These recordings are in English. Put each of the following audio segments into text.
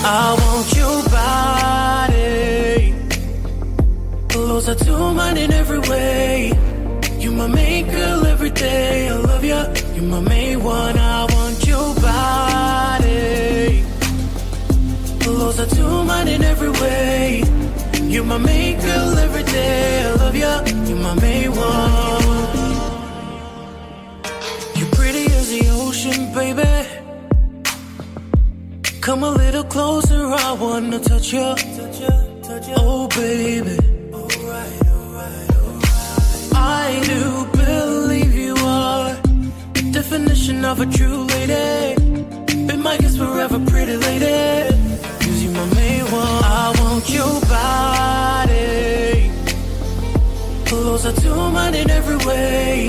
I want your body closer to mine in every way. You my main girl every day. I love ya. You my main one. I want your body closer to mine in every way. You my main girl every day. I love ya. You my main one. You pretty as the ocean, baby. Come a little closer, I wanna touch ya. Oh, baby. I do believe you are the definition of a true lady. Be my guest forever, pretty lady. 'Cause you my main one. I want your body closer to mine in every way.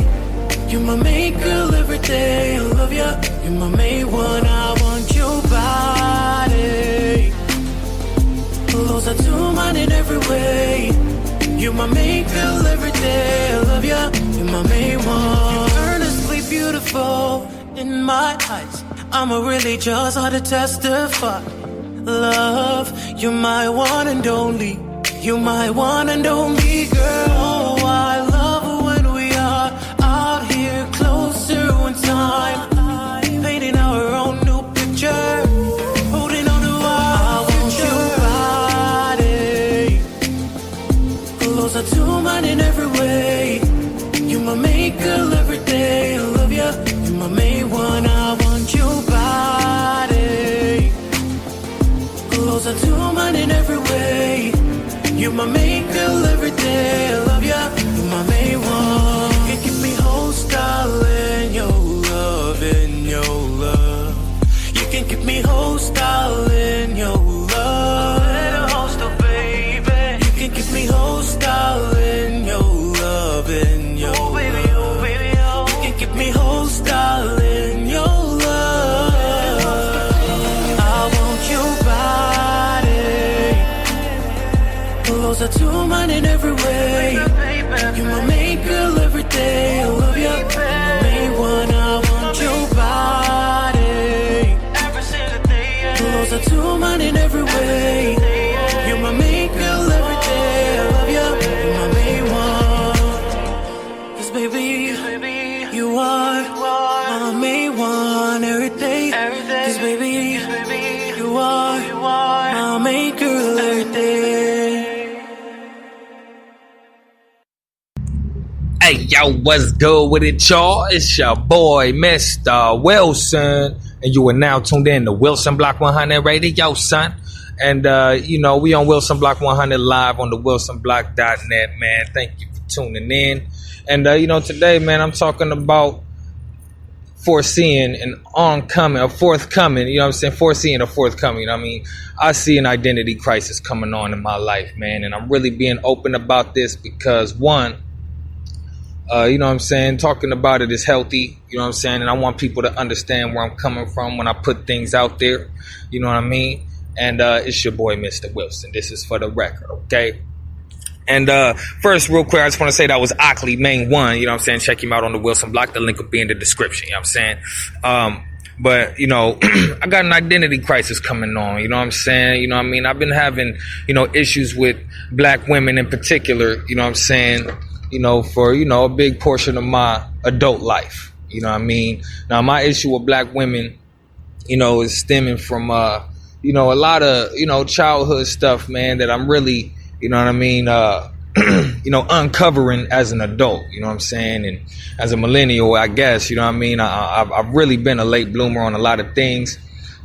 You my main girl every day. I love ya. You my main one. I want your body closer to mine in every way. You my main girl every day. I love ya. You my main one. You're earnestly beautiful in my eyes. I'ma really just how to testify. Love, you're my one and only. You're my one and only girl. Oh, I love when we are out here closer in time, painting our own new picture, holding on to our future. I want your body closer to mine in every way. You my main girl every day. I love ya. You my main one. I want your body closer to mine in every way. You my main girl every day. I love ya. You my main one. You can keep me whole style in your love, in your love. You can keep me whole style in your love. Little hostel, baby. You can keep me whole style in your love, in your oh, baby, oh, baby, oh. You can keep me whole style in your love. I want your body closer to mine in every way. You my main girl every day. I love ya. You my main one. I want your body closer to mine in every way. You my main girl every day. I love ya. You my main one. 'Cause baby, you are my main one every day. 'Cause baby, you are my main girl every day. Hey, yo, what's good with it, y'all? It's your boy, Mr. Wilson, and you are now tuned in to Wilson Block 100 Radio, son. And, we on Wilson Block 100 live on the wilsonblock.net, man. Thank you for tuning in. And, today, man, I'm talking about foreseeing an oncoming, a forthcoming, you know what I'm saying? Foreseeing a forthcoming. I mean, I see an identity crisis coming on in my life, man. And I'm really being open about this because, one, talking about it is healthy, you know what I'm saying? And I want people to understand where I'm coming from when I put things out there, you know what I mean? And it's your boy, Mr. Wilson. This is for the record, okay? And first, real quick, I just want to say that was Ockley Main 1, you know what I'm saying? Check him out on the Wilson Block. The link will be in the description, you know what I'm saying? But, I got an identity crisis coming on, you know what I'm saying? You know what I mean? I've been having, issues with black women in particular, you know what I'm saying? For, a big portion of my adult life, you know what I mean? Now, my issue with black women, is stemming from, a lot of, childhood stuff, man, that I'm really, uncovering as an adult, you know what I'm saying? And as a millennial, I guess, you know what I mean? I've really been a late bloomer on a lot of things.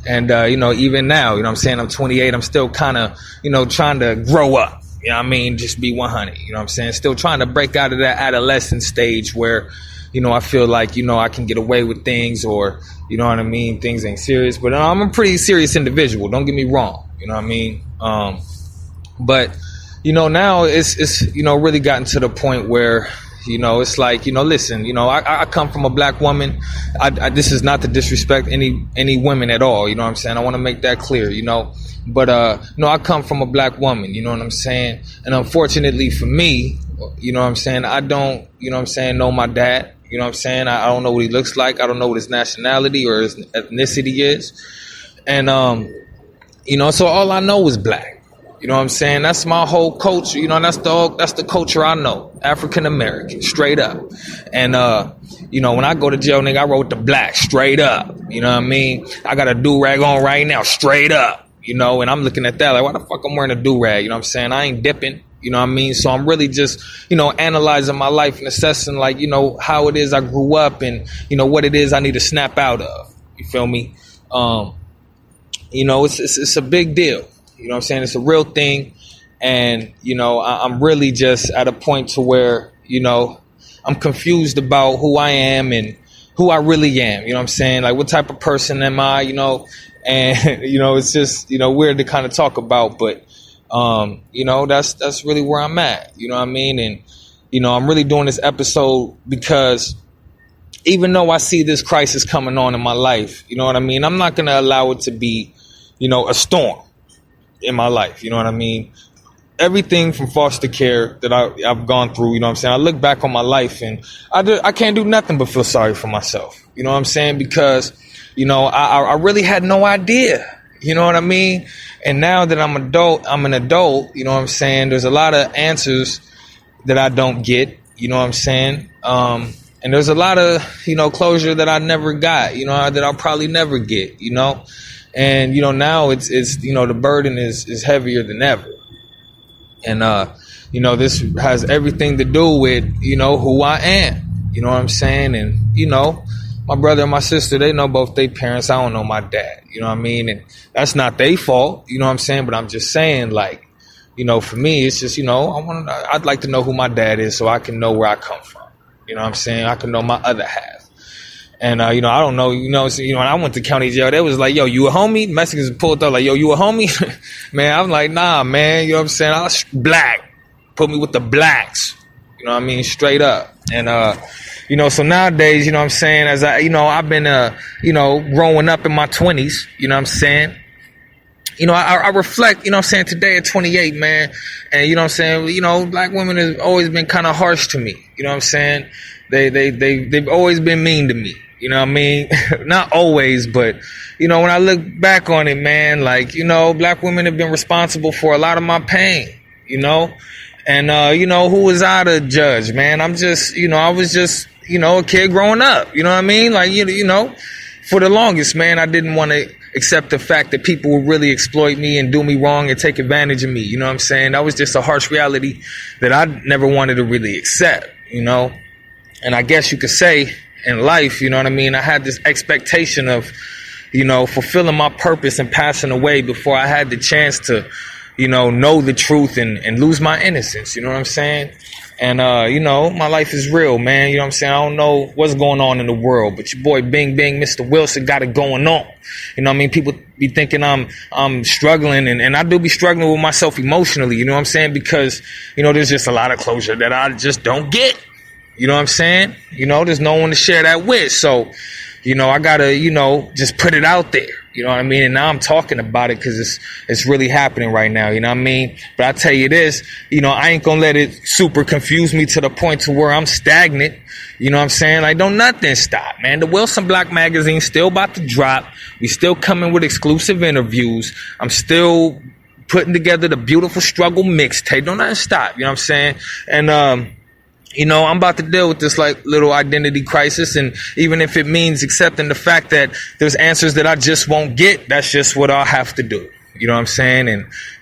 And, even now, you know what I'm saying? I'm 28. I'm still kind of, trying to grow up. You know what I mean? Just be 100. You know what I'm saying? Still trying to break out of that adolescent stage where, I feel like, I can get away with things or, you know what I mean? Things ain't serious. But I'm a pretty serious individual. Don't get me wrong. You know what I mean? But, now it's really gotten to the point where, it's like, listen, I come from a black woman. This is not to disrespect any women at all. You know what I'm saying? I want to make that clear, But, I come from a black woman, you know what I'm saying? And unfortunately for me, you know what I'm saying? I don't, know my dad, you know what I'm saying? I don't know what he looks like. I don't know what his nationality or his ethnicity is. And, So all I know is black. You know what I'm saying? That's my whole culture. That's the culture I know. African American, straight up. And when I go to jail, nigga, I wrote the black straight up. You know what I mean? I got a do-rag on right now, straight up. And I'm looking at that like, why the fuck I'm wearing a do-rag? You know what I'm saying? I ain't dipping. You know what I mean? So I'm really just, analyzing my life and assessing like, how it is I grew up and, what it is I need to snap out of. You feel me? It's a big deal. You know what I'm saying? It's a real thing. And, I'm really just at a point to where, I'm confused about who I am and who I really am. You know what I'm saying? Like, what type of person am I, And, it's just, weird to kind of talk about. But, that's really where I'm at. You know what I mean? And, I'm really doing this episode because even though I see this crisis coming on in my life, you know what I mean? I'm not going to allow it to be, a storm in my life. You know what I mean? Everything from foster care that I've gone through, you know what I'm saying? I look back on my life and I can't do nothing but feel sorry for myself. You know what I'm saying? Because, I really had no idea. You know what I mean? And now that I'm an adult, you know what I'm saying? There's a lot of answers that I don't get, you know what I'm saying? And there's a lot of, closure that I never got, that I'll probably never get, And, now it's the burden is heavier than ever. And, this has everything to do with, who I am. You know what I'm saying? And, my brother and my sister, they know both their parents. I don't know my dad. You know what I mean? And that's not their fault. You know what I'm saying? But I'm just saying, like, for me, it's just, I'd like to know who my dad is so I can know where I come from. You know what I'm saying? I can know my other half. And, I don't know, when I went to county jail, they was like, yo, you a homie? Mexicans pulled up like, yo, you a homie? Man, I'm like, nah, man, you know what I'm saying? I was black. Put me with the blacks. You know what I mean? Straight up. And, so nowadays, you know what I'm saying? As I've been, growing up in my 20s, you know what I'm saying? I reflect, you know what I'm saying, today at 28, man. And, you know what I'm saying? Black women have always been kind of harsh to me. You know what I'm saying? They've always been mean to me. You know what I mean? Not always, but, when I look back on it, man, like, black women have been responsible for a lot of my pain, And, who was I to judge, man? I'm just, I was just, a kid growing up. You know what I mean? Like, for the longest, man, I didn't want to accept the fact that people would really exploit me and do me wrong and take advantage of me. You know what I'm saying? That was just a harsh reality that I never wanted to really accept, And I guess you could say in life, you know what I mean? I had this expectation of, fulfilling my purpose and passing away before I had the chance to, know the truth and lose my innocence. You know what I'm saying? And, my life is real, man. You know what I'm saying? I don't know what's going on in the world, but your boy Bing Bing, Mr. Wilson got it going on. You know what I mean? People be thinking I'm struggling and I do be struggling with myself emotionally. You know what I'm saying? Because, there's just a lot of closure that I just don't get. You know what I'm saying? There's no one to share that with. So, I gotta, just put it out there. You know what I mean? And now I'm talking about it because it's really happening right now. You know what I mean? But I tell you this, I ain't gonna let it super confuse me to the point to where I'm stagnant. You know what I'm saying? Like, don't nothing stop, man. The Wilson Block magazine still about to drop. We still coming with exclusive interviews. I'm still putting together the Beautiful Struggle mixtape. Don't nothing stop. You know what I'm saying? And, I'm about to deal with this like little identity crisis. And even if it means accepting the fact that there's answers that I just won't get, that's just what I'll have to do. You know what I'm saying?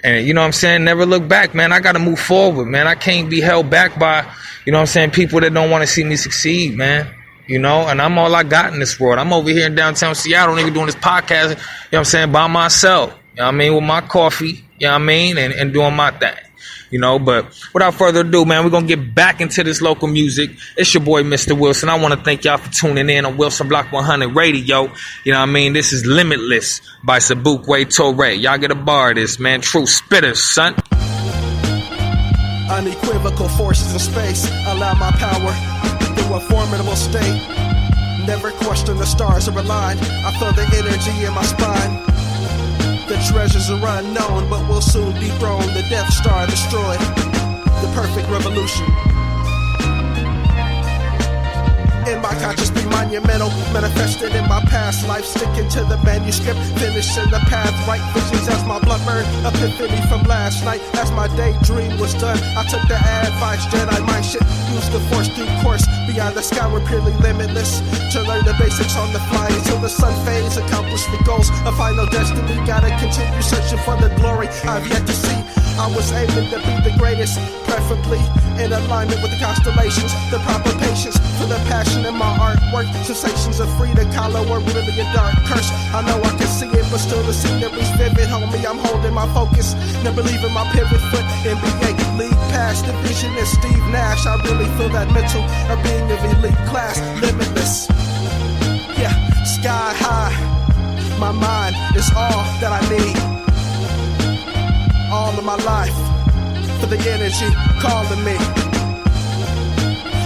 And you know what I'm saying? Never look back, man. I got to move forward, man. I can't be held back by, you know what I'm saying, people that don't want to see me succeed, man. And I'm all I got in this world. I'm over here in downtown Seattle, nigga, doing this podcast, you know what I'm saying, by myself. You know what I mean? With my coffee, you know what I mean? And doing my thing. But without further ado, man, we're going to get back into this local music. It's your boy, Mr. Wilson. I want to thank y'all for tuning in on Wilson Block 100 Radio. You know what I mean? This is Limitless by Sabukwe Torre. Y'all get a bar of this, man. True spitters, son. Unequivocal forces in space allow my power through a formidable state. Never question the stars are aligned. I feel the energy in my spine. The treasures are unknown, but will soon dethrone the Death Star destroyed. The perfect revolution. in my conscious be monumental, manifested in my past life, sticking to the manuscript, finishing the path, right visions as my blood burn, epiphany from last night, as my daydream was done, I took the advice, Jedi mind shit, use the force due course, beyond the sky we're purely limitless, to learn the basics on the fly, until the sun fades, accomplish the goals, a final destiny, gotta continue searching for the glory I've yet to see. I was aiming to be the greatest, preferably in alignment with the constellations, the proper patience for the passion in my artwork, sensations of free to color were really a dark curse. I know I can see it, but still the scenery's vivid, homie, I'm holding my focus, never leaving my pivot foot, NBA league pass, the vision is Steve Nash, I really feel that mental of being of elite class, limitless, yeah, sky high, my mind is all that I need. All of my life, for the energy calling me.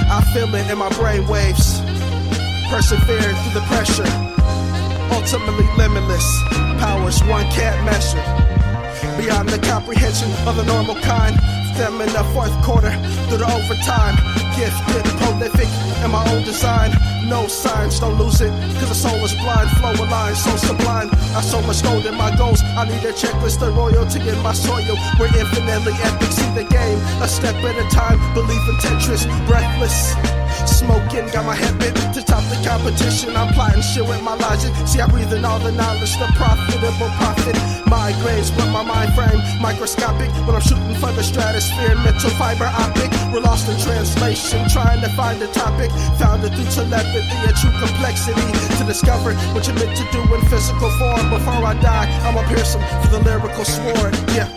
I feel it in my brain waves, persevering through the pressure. Ultimately limitless, powers one can't measure. Beyond the comprehension of the normal kind, them in the fourth quarter through the overtime. Gifted, prolific, in my own design. No signs, don't lose it, cause the soul is blind. Flow a line so sublime, I so much gold in my goals. I need a checklist of royalty in my soil. We're infinitely epic, see the game a step at a time. Believe in Tetris, breathless, smoking, got my head bit to top the competition. I'm plotting shit with my logic. See, I breathe in all the knowledge, the profitable profit. Migraines, but my mind frame microscopic when I'm shooting for the stratosphere. Mental fiber optic, we're lost in translation, trying to find a topic. Found it through telepathy, a true complexity to discover what you're meant to do in physical form. Before I die, I'ma pierce them for the lyrical sword. Yeah,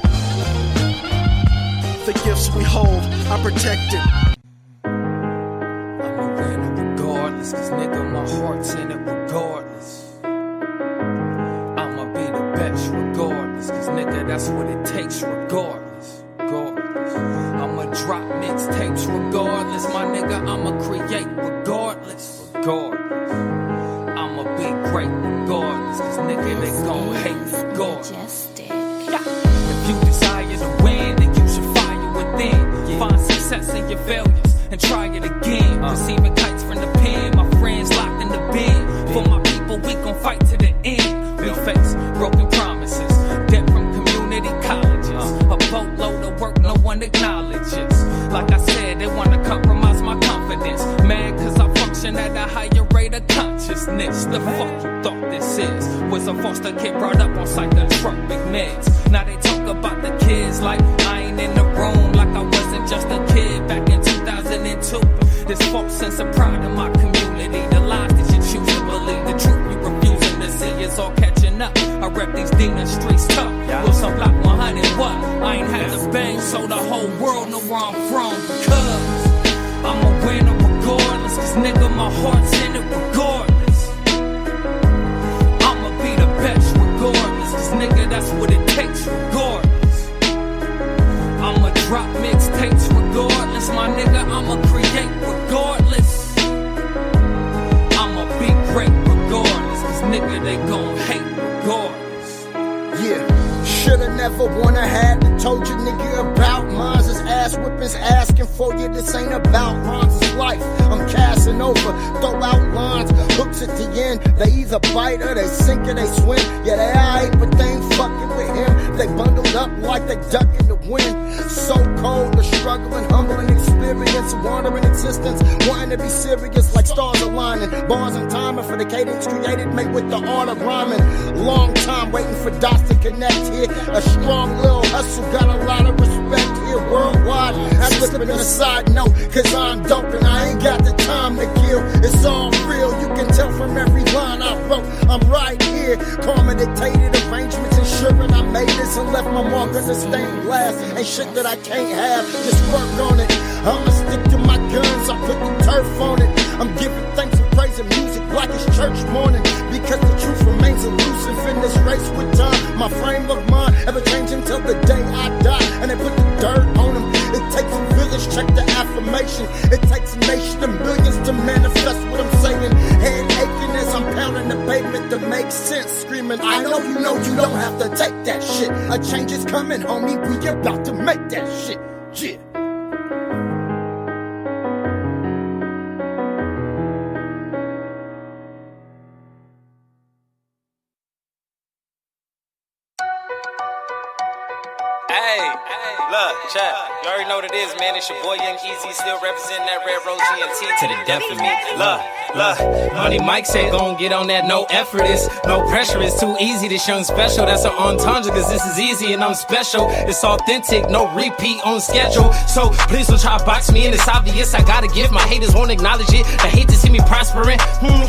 the gifts we hold are protected. I'ma win it regardless, cause nigga, my heart's in it regardless. I'ma be the best regardless, cause nigga, that's what it takes regardless. I'ma drop mixtapes regardless, my nigga, I'ma create regardless. I'ma be great regardless, cause nigga, they gon' hate regardless. If you desire to win, then you should fire within. Find success in your failures and try it again. Receiving kites from the pen, my friends locked in the bin. For my people, we gon' fight to the end. We face broken promises, debt from community colleges, a boatload of work no one acknowledges. Like I said, they wanna compromise my confidence. Mad cause I function at a higher rate of consciousness. The fuck you thought this is? Was a foster kid brought up on psychotropic meds. Now they talk about the kids like I ain't in the room, like I wasn't just a kid back in 2002. This false sense of pride in my community, the lies that you choose to believe, the truth you refusing to see is all catching up. I rep these Dina streets tough. Wilson Block 100, what? I ain't had to bang, so the whole world know where I'm from. Because I'm a winner regardless, cause nigga, my heart's in it regardless. I'ma be the best regardless, cause nigga, that's what it takes regardless. I'ma drop mixtapes regardless, my nigga, I'ma create regardless. I'ma be great regardless, cause nigga, they gon' hate regardless. Yeah, shoulda never wanna had to told you nigga about mine's is ass whippings asking for you. This ain't about rhymes, it's life. I'm casting over, throw out lines, hooks at the end. They either bite or they sink or they swim. Yeah, they alright, but they ain't fucking with him. They bundled up like they duck in the wind. So cold, the struggling, humbling experience, wandering existence, wanting to be serious like stars aligning. Bars and timing for the cadence created, made with the art of rhyming. Long time waiting for dots to connect here. A strong little hustle, got a lot of respect here worldwide. I'm slipping on a side note, cause I'm dope and I ain't got the time to kill. It's all real, you can tell from every line I wrote. I'm right here, karma dictated arrangements, ensuring I made this and left my mark on the stained glass. Ain't shit that I can't have, just work on it. I'ma stick to my guns, I put the turf on it. I'm giving thanks and praising music like it's church morning, because the truth remains elusive in this race with time. My frame of mind ever changing till the day I die, and they put the dirt on them. It takes a village, check the affirmation. It takes a nation of millions to manifest what I'm saying. Head aching as I'm pounding the pavement to make sense, screaming, I know you don't have to take that shit. A change is coming, homie, we about to make that shit. Yeah. Hey, look, check. You already know what it is, man. It's your boy Young Easy, still representing that Red Rose GNT to the death of me. Look. Money Mike said, gon' get on that, no effort is, no pressure, it's too easy, this young special, that's an entendre, cause this is easy and I'm special, it's authentic, no repeat on schedule, so please don't try to box me in, it's obvious, I gotta give, my haters won't acknowledge it, they hate to see me prospering,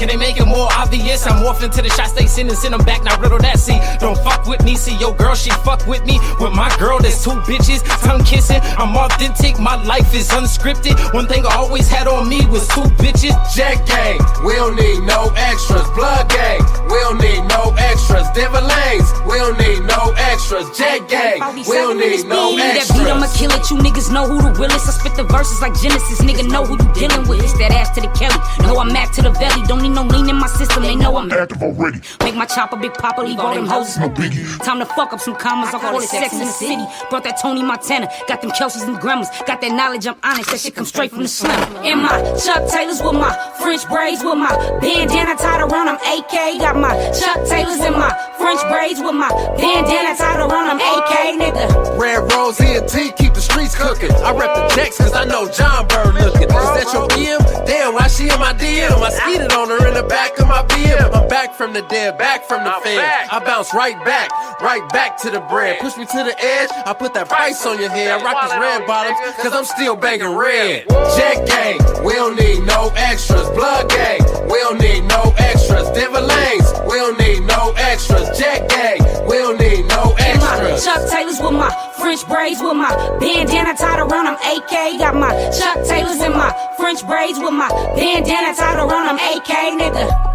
can they make it more obvious, I'm morphing to the shots they send and send them back, now riddle that, see, don't fuck with me, see your girl, she fuck with me, with my girl, there's two bitches, tongue kissing, I'm authentic, my life is unscripted, one thing I always had on me was two bitches, Jack Gang. We don't need no extras. Blood gang, we don't need no extras. Denver Lanes, we don't need no extras. Jet gang, we don't need no extras. That beat, I'ma kill it. You niggas know who the realest. I spit the verses like Genesis. Nigga know who you dealing with. It's that ass to the Kelly. Know I'm Mac to the belly. Don't need no lean in my system. They know I'm active already. Make my chopper big papa. Leave all them hoses no biggie. Time to fuck up some commas. I call it sex in the city. Brought that Tony Montana. Got them Kelseys and Grandmas. Got that knowledge. I'm honest. That shit come straight from the slim. In my Chuck Taylors with my French braids with my bandana tied around, I'm AK. Got my Chuck Taylors and my French braids with my bandana tied around, I'm AK, nigga. Red Rose ENT, keep the streets cooking. I rep the Jacks cause I know John Bird looking. Is that your BM? Damn, why she in my DM? I skeeted on her in the back of my BM. I'm back from the dead, back from the fan. I bounce right back to the bread. Push me to the edge, I put that price on your head. I rock these red bottoms cause I'm still banging red. Jet gang, we don't need no extras. Blood gang, we don't need no extras. Denver Lanes, we don't need no extras. Jet gang, we don't need no extras. Chuck Taylors with my French braids with my bandana tied around, I'm AK. Got my Chuck Taylors and my French braids with my bandana tied around, I'm AK, nigga.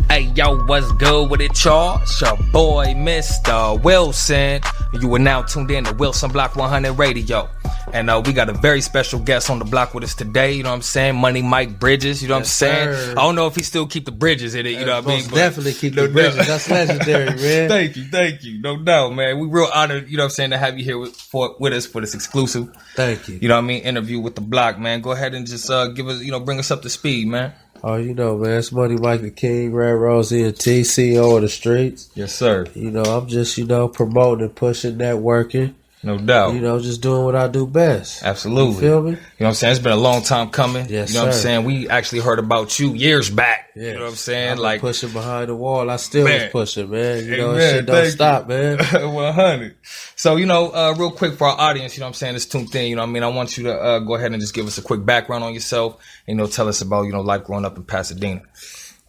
Hey, yo, what's good with it, y'all? It's your boy, Mr. Wilson. You are now tuned in to Wilson Block 100 Radio. And we got a very special guest on the block with us today, you know what I'm saying? Money Mike Bridges, you know what I'm saying? Sir. I don't know if he still keep the bridges in it, you know what I mean? Most definitely keep the bridges. That's legendary, man. Thank you. No doubt, man. We real honored, you know what I'm saying, to have you here with us for this exclusive. Thank you. You know what I mean? Interview with the block, man. Go ahead and just give us, bring us up to speed, man. Oh, you know, man, it's Money Mike the King, Red Rose ENT, CEO of the streets. Yes, sir. You know, I'm just, promoting and pushing, networking. No doubt. Just doing what I do best. Absolutely. You feel me? You know what I'm saying? It's been a long time coming. Yes, you know what I'm sir. saying? We actually heard about you years back. Yes. You know what I'm saying? I've been Like pushing behind the wall. I still was pushing, man. You know, Amen. shit don't Thank stop, you. man. 100. So, real quick for our audience, you know what I'm saying, this tuned in, you know what I mean? I want you to go ahead and just give us a quick background on yourself and, tell us about, life growing up in Pasadena.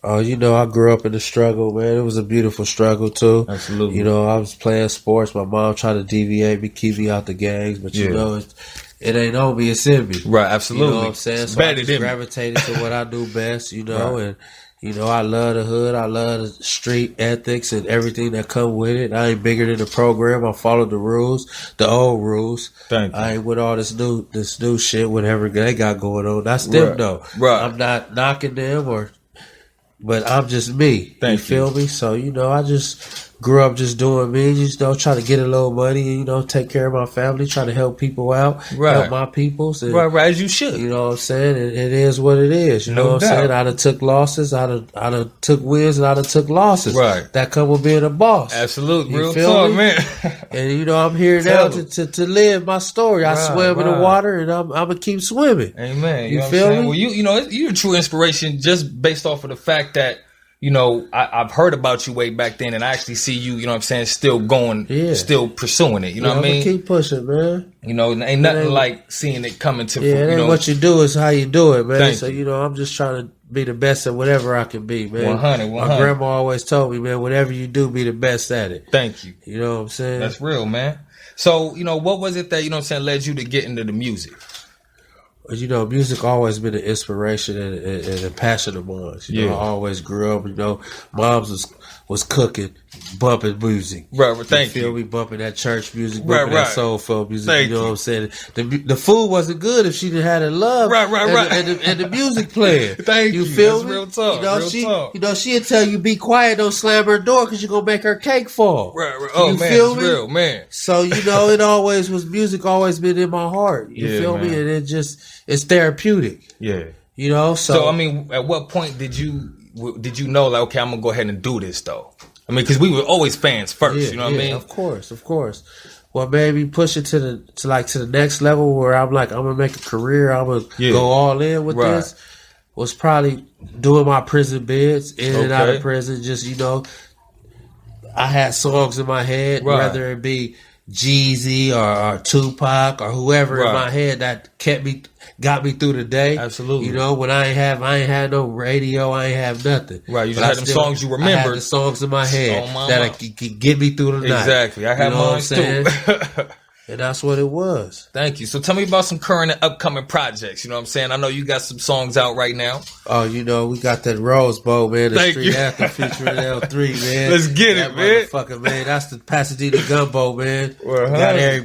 Oh, I grew up in the struggle, man. It was a beautiful struggle, too. Absolutely. I was playing sports. My mom tried to deviate me, keep me out the gangs, but it ain't on me, it's in me. Right, absolutely. You know what I'm saying? So I just gravitated to what I do best, right. And, I love the hood. I love the street ethics and everything that come with it. I ain't bigger than the program. I follow the rules, the old rules. Thank you. I ain't with all this new shit, whatever they got going on. That's them, though. Right. I'm not knocking them but I'm just me. You feel me? So, I just grew up just doing me, try to get a little money and, take care of my family, try to help people out, help my peoples. And, right, as you should. You know what I'm saying? It is what it is. You know what I'm saying? I done took losses, I done took wins, and I done took losses. Right. That come with being a boss. Absolutely. You Real feel talk, me? man. And, I'm here now to live my story. I swim in the water, and I'm going to keep swimming. Amen. You feel me? Well, you're a true inspiration just based off of the fact that, I've heard about you way back then, and I actually see you, still going, still pursuing it. You know what I mean? Keep pushing, man. Ain't nothing like seeing it coming to, what you do is how you do it, man. So, I'm just trying to be the best at whatever I can be, man. 100. My grandma always told me, man, whatever you do, be the best at it. Thank you. You know what I'm saying? That's real, man. So, what was it that, led you to get into the music? Music always been an inspiration and a passion of mine. I always grew up, moms was cooking, bumping music. Right, thank you. Feel me? Bumping that church music, bumping that soulful music. Thank you know what I'm saying? The food wasn't good if she didn't have the love. Right. And the music playing. Thank you. Feel That's me? real talk. She'll tell you be quiet, don't slam her door because you're gonna make her cake fall. Right. Oh, man, feel it's me? real, man. So, it always was music always been in my heart. You feel me? And it's therapeutic. Yeah. So I mean, at what point did you know, like, okay, I'm gonna go ahead and do this though? I mean, because we were always fans first. You know what I mean? Of course. What made me push it to the next level where I'm like, I'm gonna make a career. I'm gonna go all in with this. Was probably doing my prison bids in and out of prison. Just I had songs in my head, whether it be Jeezy or Tupac or whoever in my head that got me through the day. Absolutely. When I ain't had no radio, I ain't have nothing. Right, you just had them songs you remembered. I had the songs in my head that could get me through the night. Exactly. I had mine too. And that's what it was. Thank you. So tell me about some current and upcoming projects. You know what I'm saying? I know you got some songs out right now. Oh, we got that Rose Bowl, man. The Street Anthem featuring L3, man. Let's get it, man. Motherfucker, man. That's the Pasadena Gumbo, man.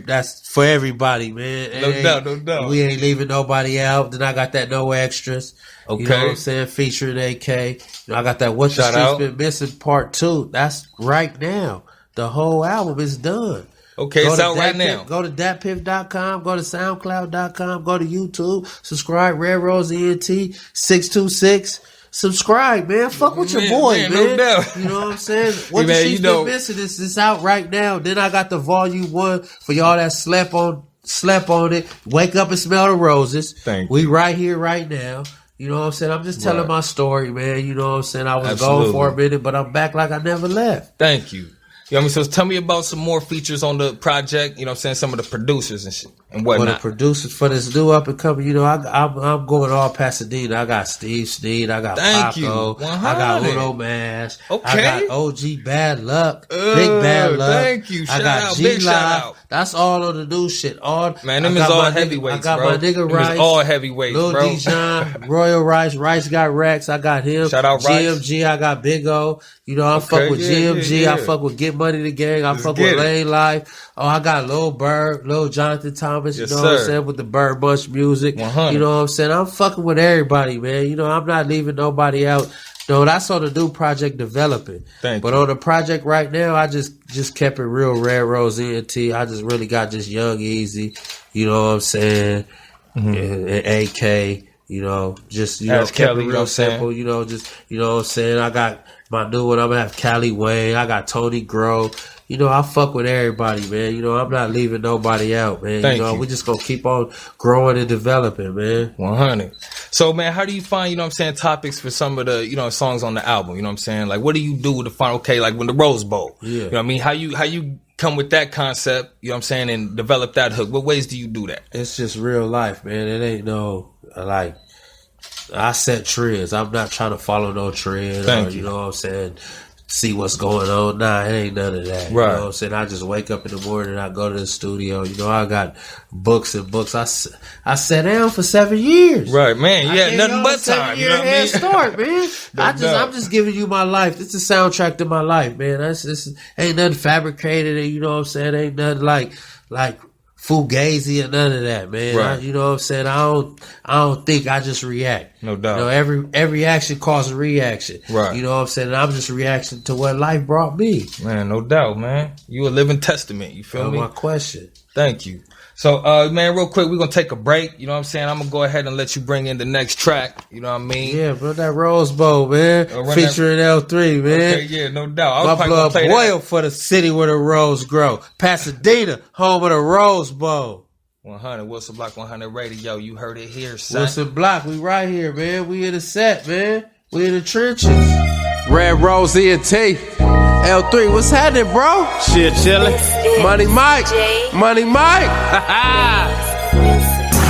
That's for everybody, man. No doubt. We ain't leaving nobody out. Then I got that No Extras. Okay. You know what I'm saying? Featuring AK. I got that What the Streets Been Missing Part 2. That's right now. The whole album is done. Okay, it's out right now. Go to datpiff.com, go to soundcloud.com, go to YouTube, subscribe, Red Rose ENT 626. Subscribe, man. Fuck with your boy, man. No doubt. You know what I'm saying? What the Streets Been Missing is out right now. Then I got the Volume 1 for y'all that slept on it. Wake up and smell the roses. Thank you. We right here, right now. You know what I'm saying? I'm just telling my story, man. You know what I'm saying? I was gone for a minute, but I'm back like I never left. Thank you. You know what I mean? So tell me about some more features on the project. You know what I'm saying? Some of the producers and shit and whatnot. Well, the producers for this new up and coming, I'm going all Pasadena. I got Steve Sneed. I got Paco. I got Uno Mash. Okay. I got OG Bad Luck. Big Bad Luck. Thank you. I got G Live. That's all of the new shit. Man, them is all heavyweights, I got my nigga Rice. All heavyweights, Lil bro. Dijon, Royal Rice. Rice got Rex. I got him. Shout out Rice. GMG. I got Big O. I fuck with GMG. I fuck with Get Money the Gang. I fuck with Lane Life. Oh, I got Lil Bird, Lil Jonathan Thomas. You know what I'm saying? With the Bird Bunch music. 100. You know what I'm saying? I'm fucking with everybody, man. I'm not leaving nobody out. No, that's on the new project developing. But on the project right now, I just kept it real Red Rose ENT. I just really got just Young Easy. You know what I'm saying? And AK. Just As kept Kelly, it real simple. Just what I'm saying. I got my new one. I'm gonna have Cali Wayne. I got Tony Grow. I fuck with everybody, man. I'm not leaving nobody out, man. We just gonna keep on growing and developing, man. 100. So, man, how do you find, topics for some of the, songs on the album? You know what I'm saying? Like, what do you do to find, like when the Rose Bowl? Yeah. You know what I mean? How you come with that concept, you know what I'm saying, and develop that hook? What ways do you do that? It's just real life, man. It ain't no, I set trends. I'm not trying to follow no trend you know what I'm saying, see what's going on. Nah, it ain't none of that. Right. You know what I'm saying? I just wake up in the morning, I go to the studio. I got books and books. I sat down for 7 years. Right, man. You had nothing but time. You know what I mean? Start, man. I'm just giving you my life. It's a soundtrack to my life, man. This ain't nothing fabricated. And you know what I'm saying? Ain't nothing like fugazi or none of that, man. Right. You know what I'm saying? I don't think, I just react. No doubt. Every action causes a reaction. Right. You know what I'm saying? And I'm just reacting to what life brought me. Man, no doubt, man. You a living testament. You feel me? My question. Thank you. So, man, real quick, we're going to take a break. You know what I'm saying? I'm going to go ahead and let you bring in the next track. You know what I mean? Yeah, bro, that Rose Bowl, man. Featuring L3, man. Okay, yeah, no doubt. My blood boil for the city where the rose grow. Pasadena, home of the Rose Bowl. 100, Wilson Block 100 Radio. You heard it here, son. Wilson Block, we right here, man. We in the set, man. We in the trenches. Red Rose ENT. L3, what's happening, bro? Shit, chillin'. Money Mike. Money Mike.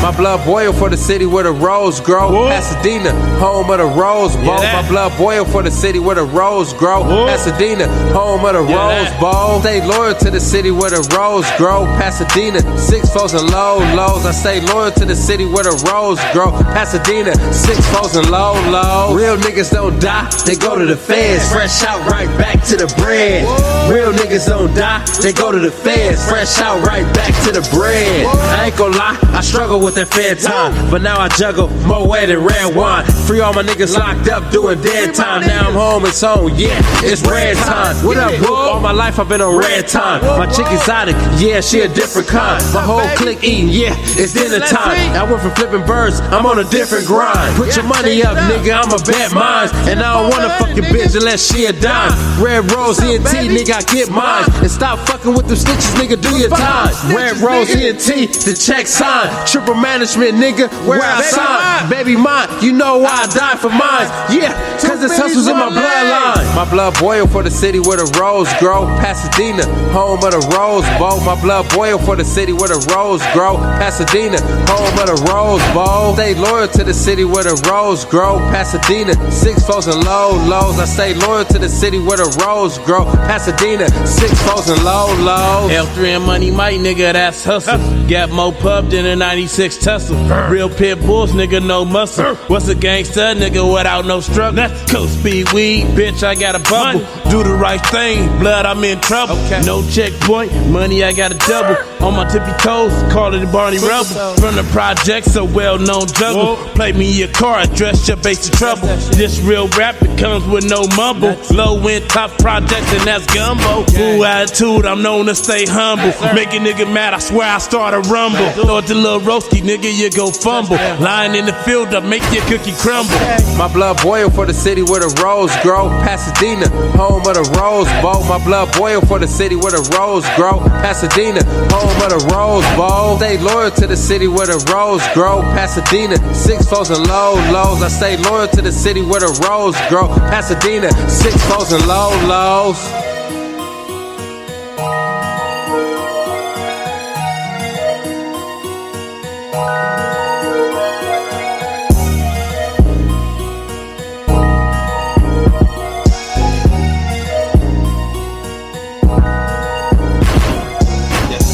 My blood boil for the city where the rose grow. Whoa. Pasadena, home of the Rose Bowl. My blood boil for the city where the rose grow. Whoa. Pasadena, home of the Rose Bowl. Stay loyal to the city where the rose grow. Pasadena, 6 foes and low lows. I stay loyal to the city where the rose grow. Pasadena, 6 foes and low lows. Real niggas don't die, they go to the feds. Fresh out right back to the bread. Whoa. Real niggas don't die, they go to the feds. Fresh out right back to the bread. I ain't gon' lie, I struggle with with that fair time. But now I juggle more weight than red wine. Free all my niggas locked up doing dead time. Now I'm home, it's on, yeah, it's red time. What up, boo? All my life I've been on red time. My chick exotic, yeah, she a different kind. My whole clique eating, yeah, it's dinner time. I went from flipping birds, I'm on a different grind. Put your money up, nigga, I'ma bet mine. And I don't want a fucking bitch unless she a dime. Red Rose, ENT, nigga, I get mine. And stop fucking with them snitches, nigga, do your time. Red Rose, ENT, the check sign. Triple management, nigga, where I sign. Baby mine, you know why I die for mine. Yeah, cause this hustle's in my bloodline. My blood boil for the city where the rose grow. Pasadena, home of the Rose Bowl. My blood boil for the city where the rose grow. Pasadena, home of the Rose Bowl. Stay loyal to the city where the rose grow. Pasadena, 6-4s and lows. I stay loyal to the city where the rose grow. Pasadena, 6-4s and lows. L3 and Money Mike, nigga, that's hustle. Got more pub than a 96 tussle. Real pit bulls, nigga, no muscle. What's a gangster, nigga, without no struggle? Coast speed weed, bitch, I got a bubble. Do the right thing, blood, I'm in trouble. No checkpoint, money, I got a double. On my tippy toes, call it the Barney Rebel. From the projects, a well-known juggle. Play me your car, address your base of trouble. This real rap, it comes with no mumble. Low-end top projects, and that's gumbo. Full attitude, I'm known to stay humble. Make a nigga mad, I swear I start a rumble. Throw it to Lil Roski, nigga, you go fumble. Lying in the field, I make your cookie crumble. My blood boil for the city where the rose grow. Pasadena, home of the Rose Bowl. My blood boil for the city where the rose grow. Pasadena, home of the Rose Bowl. Stay loyal to the city where the rose grow. Pasadena, 6-4s and lows. I stay loyal to the city where the rose grow. Pasadena, 6-4s and lows.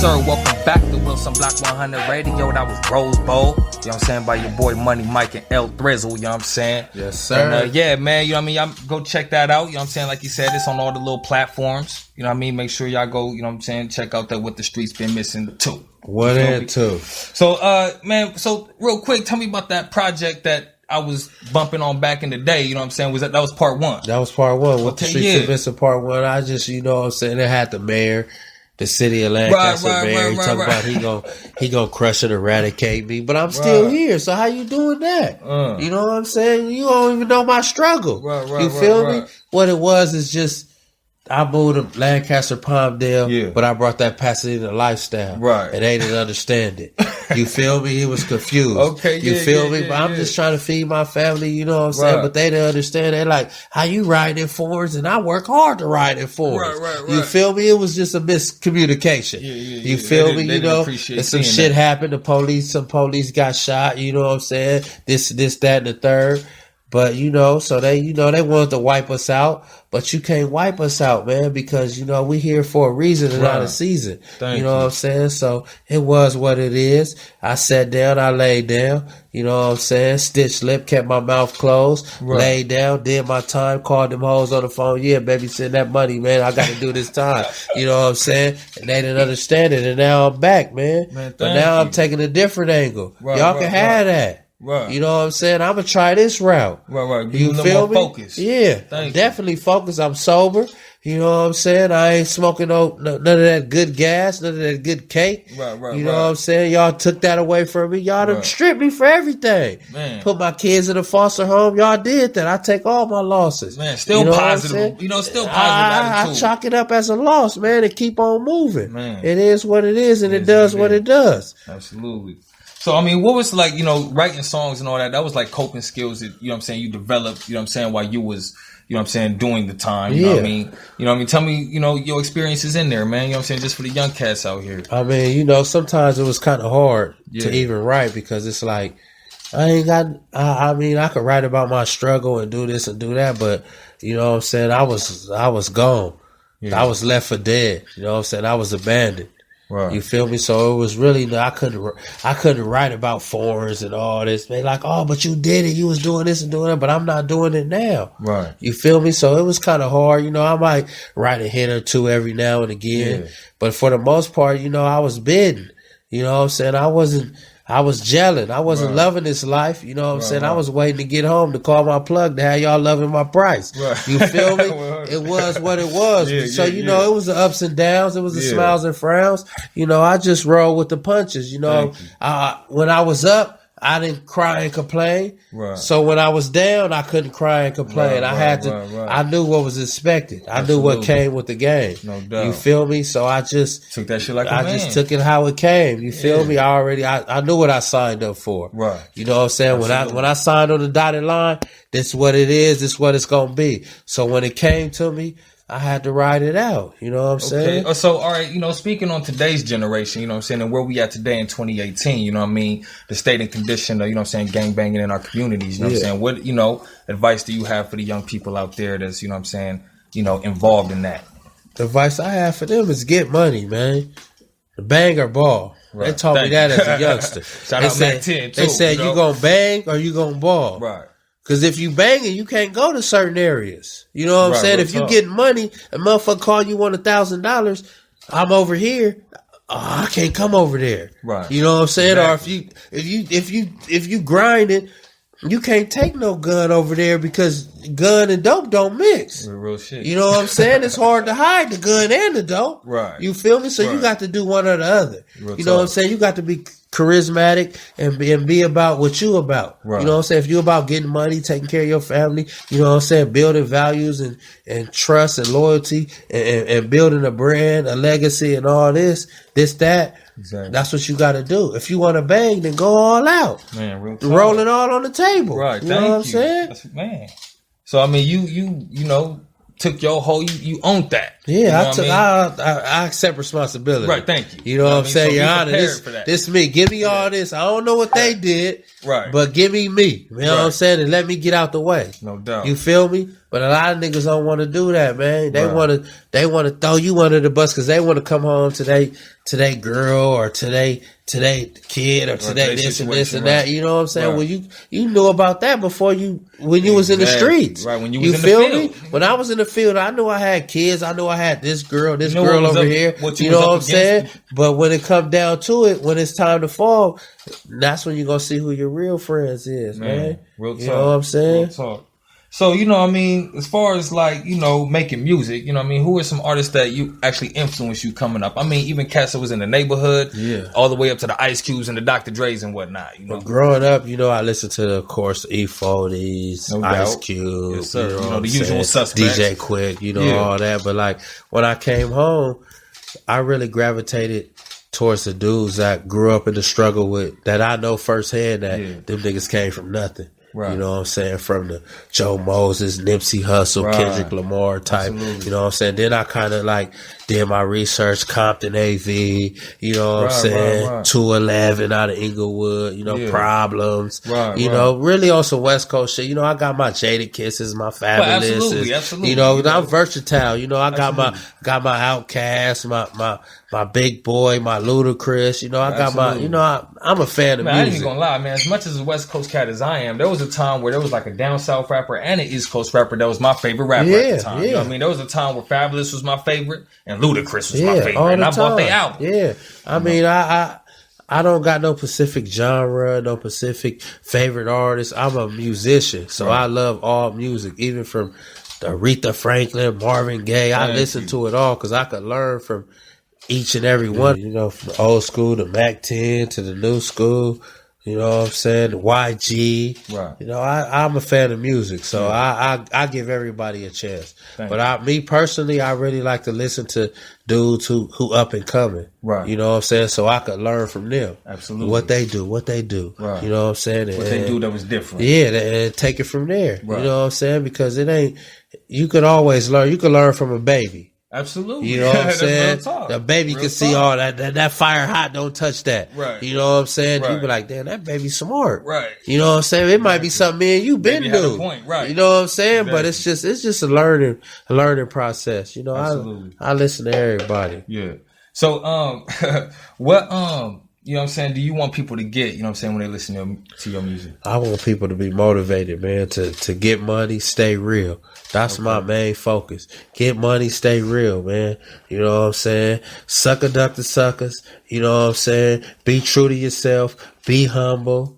Sir, welcome back to Wilson Block 100 Radio. That was Rose Bowl, you know what I'm saying, by your boy Money Mike and L Thrizzle, you know what I'm saying? Yes, sir. And, yeah, man, you know what I mean? Y'all go check that out, you know what I'm saying? Like you said, it's on all the little platforms, you know what I mean? Make sure y'all go, you know what I'm saying, check out that What the Streets Been Missing too. 1 and 2. So, man, so real quick, tell me about that project that I was bumping on back in the day, you know what I'm saying? Was that was part 1? That was part 1. What the Streets yeah. Been Missing part 1. I just, you know what I'm saying, it had the mayor. The city of Lancaster, mayor. He talking about he gonna crush and eradicate me, but I'm still here. So how you doing that? You know what I'm saying? You don't even know my struggle. You feel me? What it was is just I moved to Lancaster, Palmdale, but I brought that Pasadena lifestyle. Right. And they didn't understand it. You feel me? He was confused. Okay, you feel me? But I'm just trying to feed my family, you know what I'm saying? But they didn't understand. They're like, how you riding in foreigns and I work hard to ride in foreigns. Right. You feel me? It was just a miscommunication. You feel me? You know, and some shit happened. Some police got shot, you know what I'm saying? This, that, and the third. But, you know, so they wanted to wipe us out, but you can't wipe us out, man, because, you know, we here for a reason and not a season. You know what I'm saying? So it was what it is. I sat down, I laid down, you know what I'm saying? Stitched lip, kept my mouth closed, laid down, did my time, called them hoes on the phone. Yeah, baby, send that money, man. I got to do this time. You know what I'm saying? And they didn't understand it. And now I'm back, man. But now I'm taking a different angle. Y'all can have that. Right. You know what I'm saying? I'm going to try this route. Right. You feel me? Focus. Yeah. Definitely focused. I'm sober. You know what I'm saying? I ain't smoking none of that good gas, none of that good cake. Right. You know what I'm saying? Y'all took that away from me. Y'all done stripped me for everything. Man. Put my kids in a foster home. Y'all did that. I take all my losses. Man, still positive. You know, still positive attitude. I chalk it up as a loss, man, and keep on moving. Man. It is what it is, and it does what it does. Absolutely. So, I mean, what was like, you know, writing songs and all that? That was like coping skills that, you know what I'm saying, you developed, you know what I'm saying, while you was, you know what I'm saying, doing the time. You know what I mean? You know what I mean? Tell me, you know, your experiences in there, man. You know what I'm saying? Just for the young cats out here. I mean, you know, sometimes it was kind of hard to even write because it's like, I mean, I could write about my struggle and do this and do that, but, you know what I'm saying, I was gone. I was left for dead. You know what I'm saying? I was abandoned. Right. You feel me? So it was really, I couldn't write about foreigners and all this. They like, oh, but you did it. You was doing this and doing that, but I'm not doing it now. Right. You feel me? So it was kind of hard. You know, I might write a hit or two every now and again, but for the most part, you know, I was bidding. You know what I'm saying? I I was gelling. I wasn't loving this life. You know what I'm saying? I was waiting to get home to call my plug to have y'all loving my price. Right. You feel me? It was what it was. So, you know, it was the ups and downs. It was the smiles and frowns. You know, I just rolled with the punches. You know, when I was up, I didn't cry and complain. Right. So when I was down, I couldn't cry and complain. I had to, I knew what was expected. I knew what came with the game. No doubt. You feel me? So I just took that shit like a man. I just took it how it came. You feel me? I knew what I signed up for. Right. You know what I'm saying? Absolutely. When I signed on the dotted line, this is what it is. This is what it's going to be. So when it came to me, I had to ride it out. You know what I'm saying? So, all right, you know, speaking on today's generation, you know what I'm saying, and where we at today in 2018, you know what I mean? The state and condition of, you know what I'm saying, gangbanging in our communities, you know what I'm saying? What, you know, advice do you have for the young people out there that's, you know what I'm saying, you know, involved in that? The advice I have for them is get money, man. Bang or ball. Right. They taught me that as a youngster. Shout out Mac 10 too. They said you gonna bang or you gonna ball. Right. Because if you banging, you can't go to certain areas. You know what I'm saying? If you getting money, a motherfucker call you $1,000, I'm over here. I can't come over there. Right. You know what I'm saying? Exactly. Or if you grinding, you can't take no gun over there because gun and dope don't mix. Real shit. You know what I'm saying? It's hard to hide the gun and the dope. Right. You feel me? So you got to do one or the other. You know what I'm saying? You got to be charismatic and be about what you about. Right. You know what I'm saying? If you about getting money, taking care of your family, you know what I'm saying? Building values and trust and loyalty and building a brand, a legacy and all this, that. Exactly. That's what you got to do. If you want to bang, then go all out. Man, real talk. Roll it all on the table. Right. You know what I'm saying? Man. So I mean, you know, took your whole, you owned that. Yeah, I accept responsibility. Right, thank you. You know what I'm saying? So Your Honor, this me. Give me all this. I don't know what they did. Right. But give me me. You know what I'm saying? And let me get out the way. No doubt. You feel me? But a lot of niggas don't want to do that, man. They want to throw you under the bus because they want to come home to they girl or to they kid or to this and this and that. You know what I'm saying? Well, you knew about that before when you was in the streets. Right. When you was in feel the field. me? When I was in the field, I knew I had kids. I knew I had this girl over here. You know what I'm saying? But when it come down to it, when it's time to fall, that's when you're gonna see who your real friends is, man. Real talk. You know what I'm saying? Real talk. So, you know what I mean, as far as like, you know, making music, you know what I mean, who are some artists that you actually influenced you coming up? I mean, even cats that was in the neighborhood, all the way up to the Ice Cubes and the Dr. Dre's and whatnot, you know. But growing up, you know, I listened to, of course, E40s, no Ice Cube, yes, sir. You know the usual suspects. DJ Quick, you know, all that. But like, when I came home, I really gravitated towards the dudes that grew up in the struggle with, that I know firsthand that them niggas came from nothing. Right. You know what I'm saying? From the Joe Moses, Nipsey Hussle, Kendrick Lamar type. Absolutely. You know what I'm saying? Then I kind of like did my research, Compton AV, you know what I'm saying? 211 out of Inglewood, you know, Problems. You know, really on some West Coast shit. You know, I got my Jaded Kisses, my Fabulous. Absolutely. You know, I'm versatile. You know, I got my Outkast, my Big Boy, my Ludacris. You know, I got my, you know, I'm a fan of music. I ain't even gonna lie, man. As much as a West Coast cat as I am, there was a time where there was like a down south rapper and an East Coast rapper that was my favorite rapper at the time. You know what I mean? There was a time where Fabulous was my favorite and Ludacris was my favorite. And I bought they album. Yeah. I mean, I don't got no specific genre, no specific favorite artist. I'm a musician, so I love all music, even from Aretha Franklin, Marvin Gaye. I listen to it all because I could learn from each and every one. You know, from the old school to Mac 10 to the new school. You know what I'm saying? YG. Right. You know, I'm a fan of music, so I give everybody a chance. But me personally, I really like to listen to dudes who up and coming. Right. You know what I'm saying? So I could learn from them. Absolutely. What they do. Right. You know what I'm saying? What they do that was different. Yeah, and take it from there. Right. You know what I'm saying? Because you could always learn. You could learn from a baby. Absolutely. You know what I'm saying? The baby can see all that fire hot, don't touch that. Right. You know what I'm saying? You be like, damn, that baby smart. Right. You know what I'm saying? It might be something me and you been doing. Point. Right. You know what I'm saying? Exactly. But it's just a learning process. You know, I listen to everybody. Yeah. So, you know what I'm saying, do you want people to get, you know what I'm saying, when they listen to your music? I want people to be motivated, man, to get money, stay real. That's my main focus. Get money, stay real, man. You know what I'm saying? Sucker duck the suckers. You know what I'm saying? Be true to yourself. Be humble.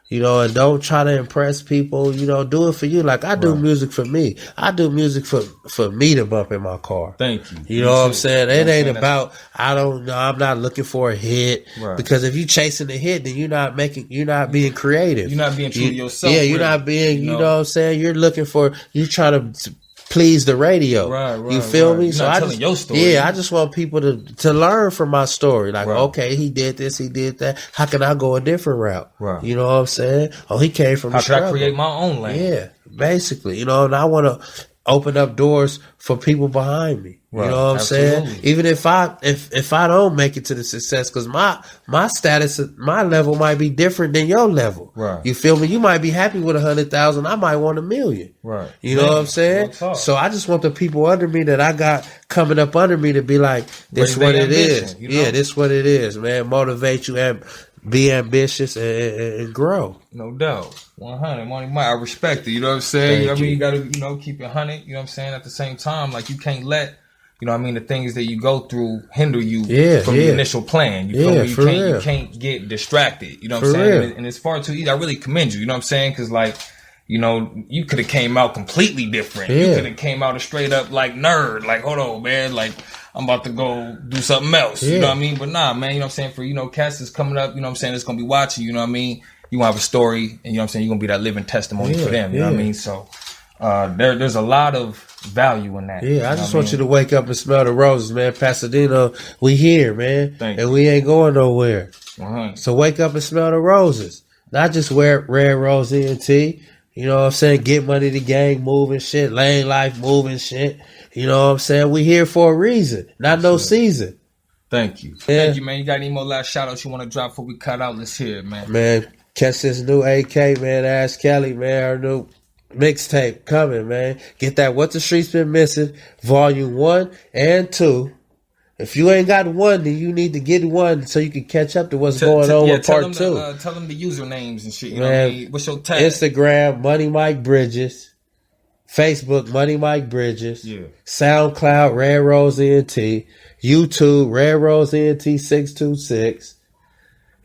You know, and don't try to impress people. You know, do it for you. Like, I do music for me. I do music for me to bump in my car. Thank you. You know what I'm saying? It ain't about, I'm not looking for a hit. Right. Because if you chasing a hit, then you're not being creative. You're not being true to yourself. Yeah, you're not being, you know what I'm saying? You're trying to please the radio. Right, you feel me? You're so not I telling just, your story. I just want people to learn from my story. Like, okay, he did this, he did that. How can I go a different route? Right. You know what I'm saying? Oh, he came from How can I create my own lane? Yeah, basically. You know, and I want to open up doors for people behind me. You know what I'm saying? Even if I don't make it to the success, because my status, my level might be different than your level. Right. You feel me? You might be happy with 100,000. I might want 1 million. Right. You know what I'm saying? So I just want the people under me that I got coming up under me to be like, this what it is. You know? Yeah, this what it is, man. Motivate you and be ambitious and grow. No doubt. 100. Money Mike, I respect it. You know what I'm saying? I mean, you got to, keep it 100. You know what I'm saying? At the same time, like, you can't let, you know what I mean, the things that you go through hinder you from the initial plan. You feel me? You can't get distracted. You know what I'm saying? And as far as I really commend you. You know what I'm saying? Because, like, you know, you could have came out completely different. Yeah. You could have came out a straight up, like, nerd. Like, hold on, man. Like, I'm about to go do something else. Yeah. You know what I mean? But nah, man, you know what I'm saying? For, cats is coming up, you know what I'm saying, that's going to be watching, you know what I mean? You going to have a story, and you know what I'm saying, you're going to be that living testimony for them, you know what I mean? So, there's a lot of value in that. Yeah, I just want you to wake up and smell the roses, man. Pasadena, we here, man. And we ain't going nowhere. 100. So wake up and smell the roses. Not just wear Red Rose ENT. You know what I'm saying? Get money to gang moving shit. Lane life moving shit. You know what I'm saying? We here for a reason, not no season. Thank you. Yeah. Thank you, man. You got any more last shout outs you want to drop before we cut out? Let's hear it, man. Man, catch this new AK, man. Ask Kelly, man. Our new mixtape coming, man. Get that What the Streets Been Missing, Volume 1 and 2. If you ain't got 1, then you need to get 1 so you can catch up to what's going on with Part 2. Tell them the usernames and shit. You know what I mean? What's your tag? Instagram, Money Mike Bridges. Facebook, Money Mike Bridges. Yeah. SoundCloud, Red Rose ENT. YouTube, Red Rose ENT 626.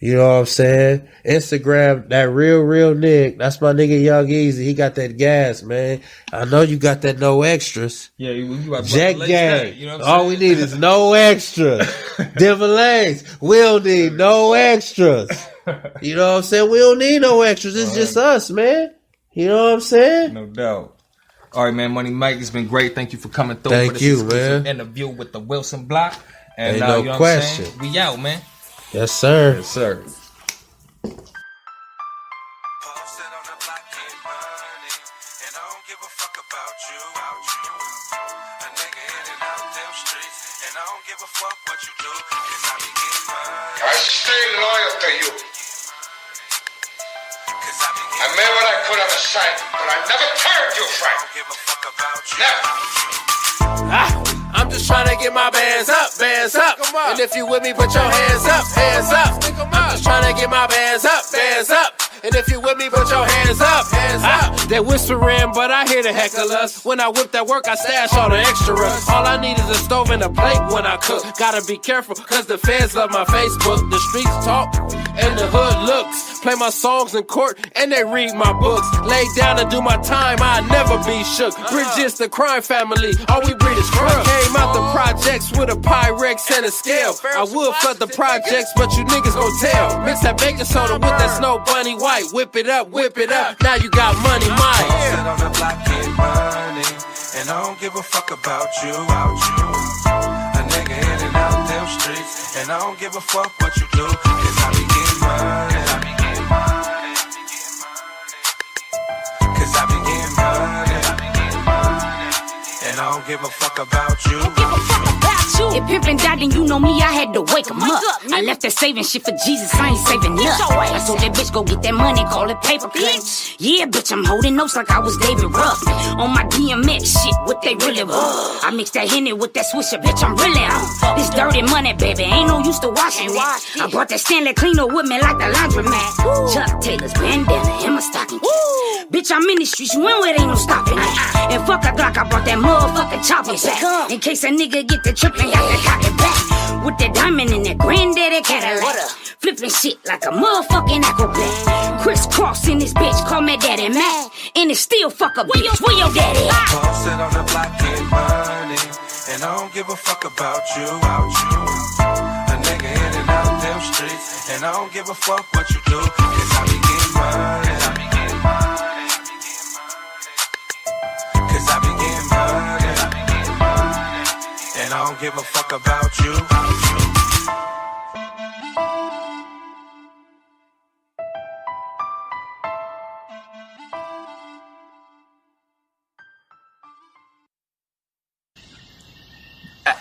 You know what I'm saying? Instagram, that real Nick. That's my nigga Young Easy. He got that gas, man. I know you got that no extras. Yeah, you got Jack Gang. You know what I'm saying? All we need is no extras. Different legs. We don't need no extras. You know what I'm saying? We don't need no extras. It's just us, man. You know what I'm saying? No doubt. All right, man. Money Mike, it's been great. Thank you for coming through. Thank you, man. Interview with the Wilson Block. And ain't no you know question. What I'm saying? We out, man. Yes, sir. Yes, sir. I stay loyal to you. I made what I could on the side, but I never turned you, Frank. Never. I'm just trying to get my bands up. And if you with me, put your hands up. I'm just trying to get my bands up. And if you with me, put your hands up. They whispering, but I hear the hecklers. When I whip that work, I stash all the extras. All I need is a stove and a plate when I cook. Gotta be careful, cause the fans love my Facebook. The streets talk, and the hood looks. Play my songs in court, and they read my books. Lay down and do my time, I'll never be shook. Bridges, the crime family, all we breed is crime. Came out the projects with a Pyrex and a scale. I would flood the projects, but you niggas gon' tell. Mix that baking soda with that Snow Bunny white. Whip it up. Now you got Money Mike. Sit on the block getting money, and I don't give a fuck about you. A nigga in and out them streets, and I don't give a fuck what you do, cause I be getting money. Cause I be getting money. And I don't give a fuck about you. If pimpin' died, then you know me, I had to wake him up. I left that saving shit for Jesus, I ain't saving nothing. I told that bitch go get that money, call it paper clips. Yeah, bitch, I'm holding notes like I was David Ruff. On my DMX shit, what they really want. I mix that Henny with that Swisher, bitch, I'm really on. This dirty money, baby, ain't no use to washing it. I brought that Stanley cleaner with me like the laundromat. Chuck Taylor's bandana in my stocking. Bitch, I'm in the streets, you in where ain't no stopping it. And fuck a Glock, I brought that motherfucking chopper back. In case a nigga get the trippin', got to cock it back. With that diamond in that granddaddy Cadillac. Flippin' shit like a motherfucking acrobat. Crisscross in this bitch, call me Daddy Mac. And it's still fuck a bitch, where your daddy at? Posted on the block, get money. And I don't give a fuck about you. A nigga in and out them streets. And I don't give a fuck what you do. Cause I be getting money. Cause I be getting money. And I don't give a fuck about you.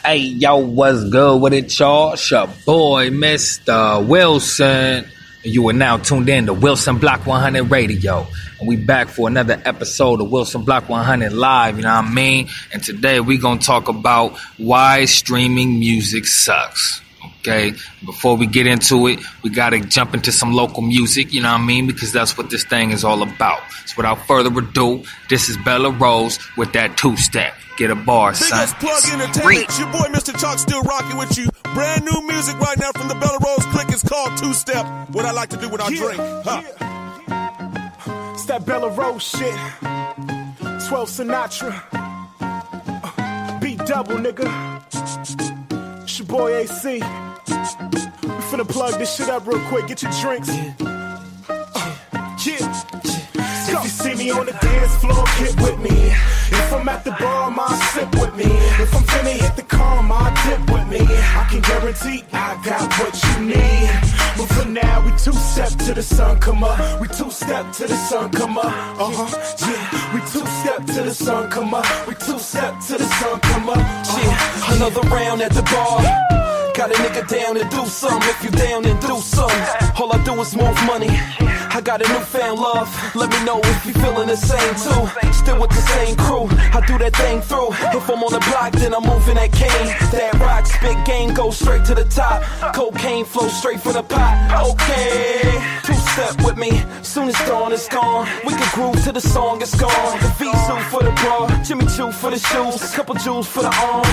Hey, yo, what's good with it, y'all? It's your boy, Mr. Wilson. You are now tuned in to Wilson Block 100 Radio. And we back for another episode of Wilson Block 100 Live, you know what I mean? And today we gonna talk about why streaming music sucks. Okay, before we get into it, we gotta jump into some local music, you know what I mean? Because that's what this thing is all about. So without further ado, this is Bella Rose with that two-step. Get a bar, son. Biggest plug entertainment. Your boy Mr. Chalk still rocking with you. Brand new music right now from the Bella Rose Click. It's called Two-Step. What I like to do when I drink. Huh? It's that Bella Rose shit. 12 Sinatra. Beat double, nigga. It's your boy AC. We finna plug this shit up real quick. Get your drinks. If you see me on the dance floor, get with me. If I'm at the bar, ma sip with me. If I'm finna hit the car, ma dip with me. I can guarantee I got what you need. But for now, we two-step till the sun come up. We two-step till the sun come up. Yeah. We two-step till the sun come up. We two-step till the sun come up. Yeah. Another round at the bar. Got a nigga down and do something. If you down and do something. All I do is move money. I got a newfound love. Let me know if you feeling the same too. Still with the same crew. I do that thing through. If I'm on the block, then I'm moving that cane. That rock spit game goes straight to the top. Cocaine flows straight from the pot. Okay, two-step with me. Soon as dawn is gone, we can groove to the song. It's gone. The V-suit for the bra, Jimmy Choo for the shoes, a couple jewels for the arm.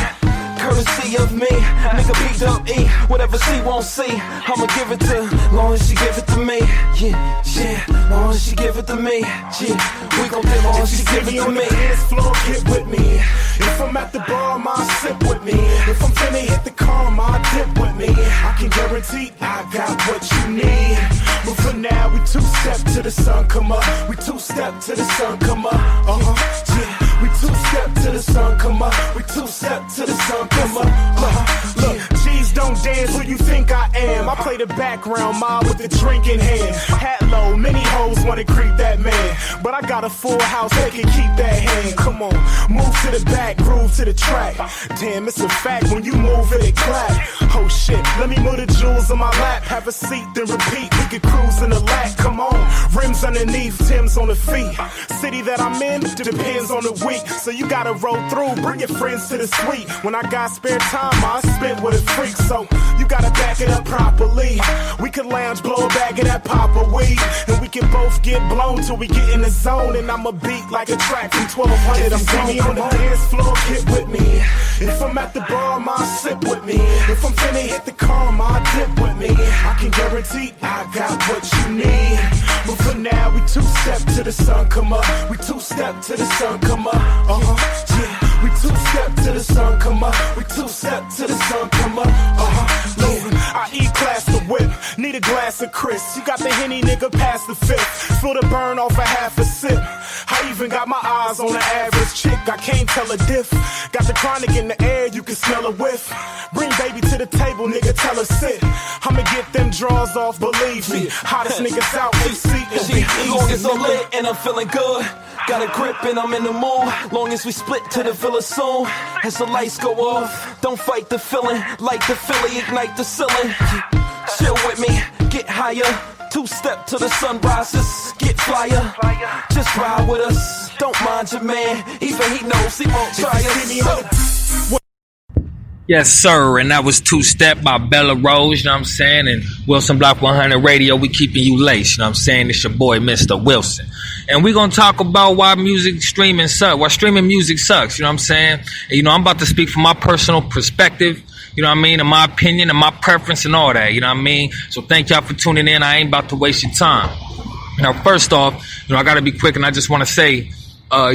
Courtesy of me, nigga beat up E. Whatever she won't see, I'ma give it to her, long as she give it to me. Yeah, long as she give it to me. Yeah, we gon' get long as she give it to me. Dance floor, get with me. If I'm at the bar, ma sip with me. If I'm finna hit the car, ma dip with me. I can guarantee I got what you need. But for now, we two-step till the sun come up. We two-step till the sun come up. Yeah. We two-step till the sun come up. We two-step till the sun come up. Look, G's don't dance who you think I am. I play the background mob with the drink in hand. Hat low, many hoes wanna creep that man. But I got a full house, they can keep that hand. Come on, move to the back, groove to the track. Damn, it's a fact, when you move it clap. Oh shit, let me move the jewels on my lap. Have a seat, then repeat, we can cruise in the lack. Come on, rims underneath, Tim's on the feet. City that I'm in, depends on the week. So you gotta roll through, bring your friends to the suite. When I got spare time, I spent with a freak. So you gotta back it up properly. We can lounge, blow a bag of that Papa weed. And we can both get blown till we get in the zone. And I'ma beat like a track from 1200. I'm see me on the dance floor, get with me. If I'm at the bar, ma sip with me. If I'm finna hit the car, ma dip with me. I can guarantee I got what you need. But for now, we two-step till the sun come up. We two-step till the sun come up. Yeah, we two-step till the sun come up. We two-step till the sun come up. Listen, I E-class the whip, need a glass of Chris. You got the Henny, nigga, pass the fifth. Feel the burn off a half a sip. I even got my eyes on the average chick. I can't tell a diff. Got the chronic in the air, you can can smell a whiff. Bring baby to the table, nigga, tell her sit. I'ma get them draws off, believe me. Hottest niggas out, AC and be Long easy, as I'm nigga. lit and I'm feeling good. Got a grip and I'm in the mood. Long as we split to the villa soon. As the lights go off, don't fight the feeling. Light the Philly, ignite the ceiling. Chill with me, get higher. Two-step to the sunrises, get flyer. Just ride with us, don't mind your man. Even he knows he won't try us. Yes, sir. And that was Two Step by Bella Rose, you know what I'm saying? And Wilson Block 100 Radio, we keeping you laced, you know what I'm saying? It's your boy, Mr. Wilson. And we're going to talk about why music streaming sucks, why streaming music sucks, you know what I'm saying? And, I'm about to speak from my personal perspective, you know what I mean, and my opinion and my preference and all that, you know what I mean? So thank y'all for tuning in. I ain't about to waste your time. Now, first off, I got to be quick, and I just want to say, for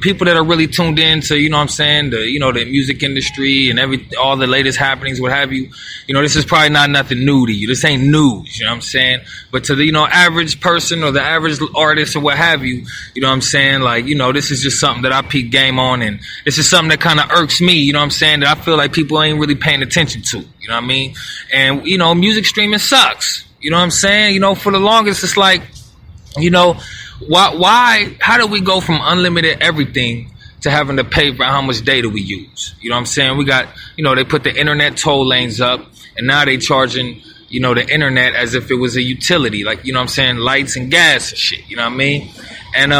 people that are really tuned in to, you know what I'm saying, the music industry and all the latest happenings, what have you, this is probably not nothing new to you. This ain't news, you know what I'm saying? But to the, average person or the average artist or what have you, you know what I'm saying? Like, this is just something that I peak game on, and this is something that kind of irks me, you know what I'm saying, that I feel like people ain't really paying attention to, you know what I mean? And, music streaming sucks, you know what I'm saying? For the longest, it's like, why, how do we go from unlimited everything to having to pay for how much data we use? You know what I'm saying? We got, they put the internet toll lanes up, and now they charging, the internet as if it was a utility, like, you know what I'm saying, lights and gas and shit, you know what I mean? And